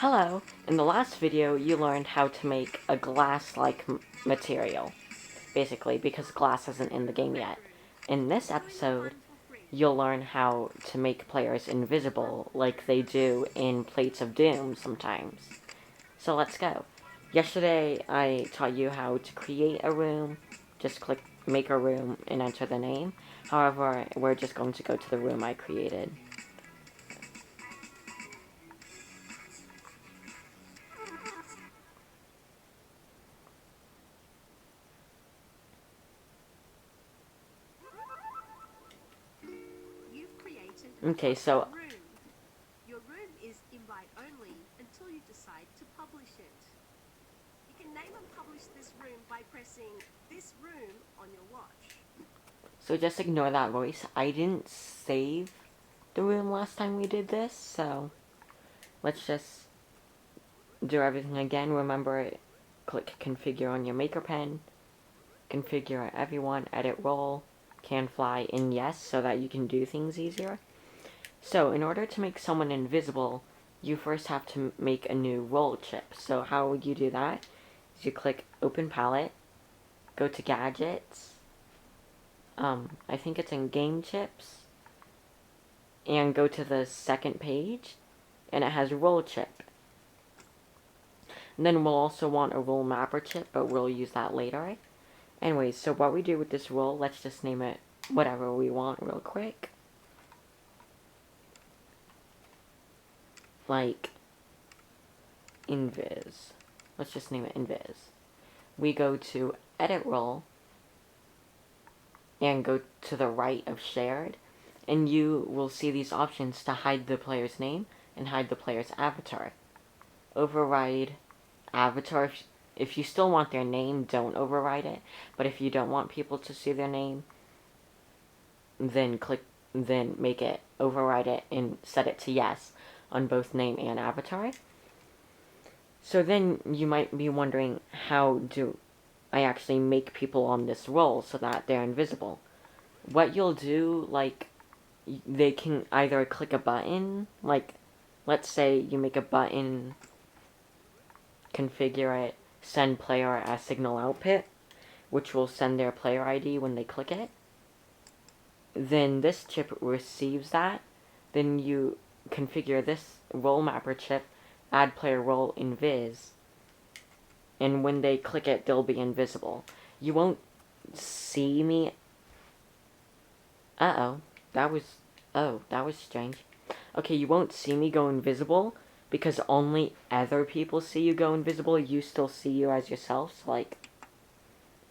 Hello, in the last video you learned how to make a glass-like material, basically, because glass isn't in the game yet. In this episode, you'll learn how to make players invisible like they do in Plates of Doom sometimes. So let's go. Yesterday I taught you how to create a room, just click make a room and enter the name. However, we're just going to go to the room I created. Okay, so your room is invite only until you decide to publish it. You can name and publish this room by pressing this room on your watch. So just ignore that voice. I didn't save the room last time we did this, so let's just do everything again. Remember, click configure on your maker pen, configure everyone, edit role, can fly, and yes, so that you can do things easier. So in order to make someone invisible, you first have to make a new role chip. So how would you do that? Is you click open palette, go to gadgets, I think it's in game chips, and go to the second page, and it has role chip. And then we'll also want a role mapper chip, but we'll use that later. Anyways, so what we do with this role, let's just name it whatever we want real quick. Like, Invis. Let's just name it Invis. We go to edit role, and go to the right of shared, and you will see these options to hide the player's name and hide the player's avatar. Override avatar. If you still want their name, don't override it. But if you don't want people to see their name, then make it, override it, and set it to yes on both name and avatar. So then you might be wondering, how do I actually make people on this role so that they're invisible? What you'll do, like, they can either click a button, like, let's say you make a button, configure it, send player as signal output, which will send their player ID when they click it. Then this chip receives that. Then you configure this role mapper chip, add player role invis, and when they click it, they'll be invisible. You won't see me. That was strange. Okay, you won't see me go invisible because only other people see you go invisible. You still see you as yourself. So, like,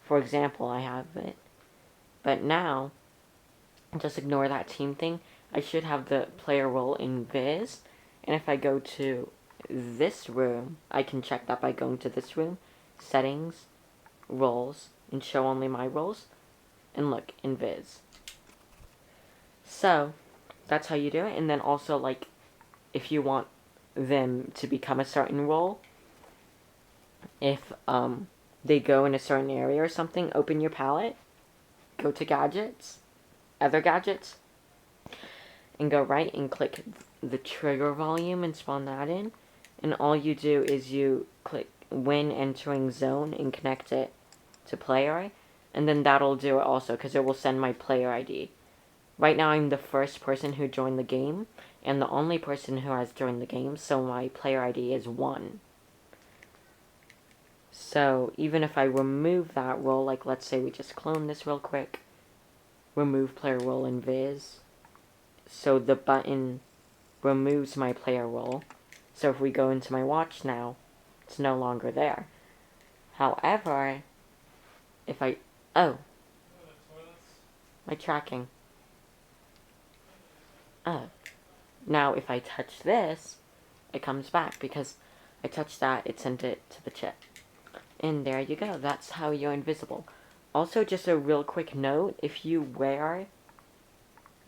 for example, I have it. But now, just ignore that team thing. I should have the player role invis. And if I go to this room, I can check that by going to this room, settings, roles, and show only my roles. And look, invis. So, that's how you do it. And then also, like, if you want them to become a certain role, if they go in a certain area or something, open your palette, go to gadgets, other gadgets, and go right and click the trigger volume and spawn that in. And all you do is you click when entering zone and connect it to player, and then that'll do it also, because it will send my player ID. Right now I'm the first person who joined the game, and the only person who has joined the game, so my player ID is 1. So even if I remove that role, like let's say we just clone this real quick, remove player role in Viz, so the button removes my player role. So if we go into my watch now, it's no longer there. However, if I, my tracking. Now if I touch this, it comes back because I touched that, it sent it to the chip. And there you go, that's how you're invisible. Also, just a real quick note, if you wear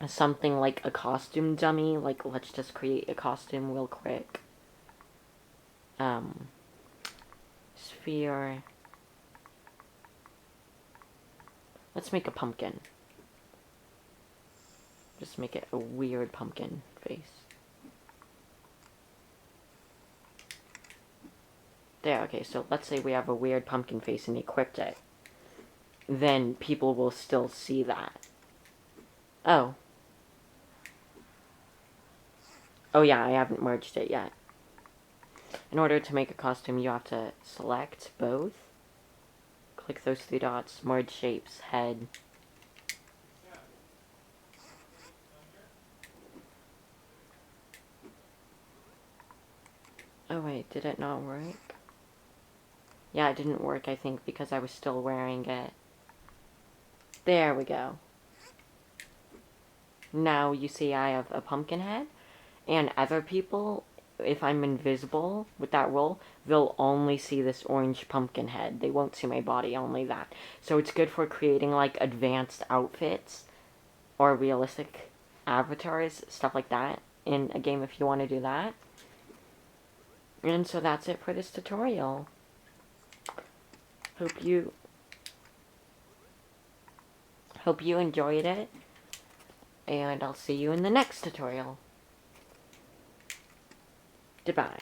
something like a costume dummy, like let's just create a costume real quick. Sphere. Let's make a pumpkin. Just make it a weird pumpkin face. There, okay, so let's say we have a weird pumpkin face and equipped it. Then people will still see that. Oh. Oh yeah, I haven't merged it yet. In order to make a costume, you have to select both. Click those three dots, merge shapes, head. Oh wait, did it not work? Yeah, it didn't work, I think, because I was still wearing it. There we go. Now you see I have a pumpkin head, and other people, if I'm invisible with that role, they'll only see this orange pumpkin head. They won't see my body, only that. So it's good for creating, like, advanced outfits or realistic avatars, stuff like that, in a game if you want to do that. And so that's it for this tutorial. Hope you enjoyed it, and I'll see you in the next tutorial. Goodbye.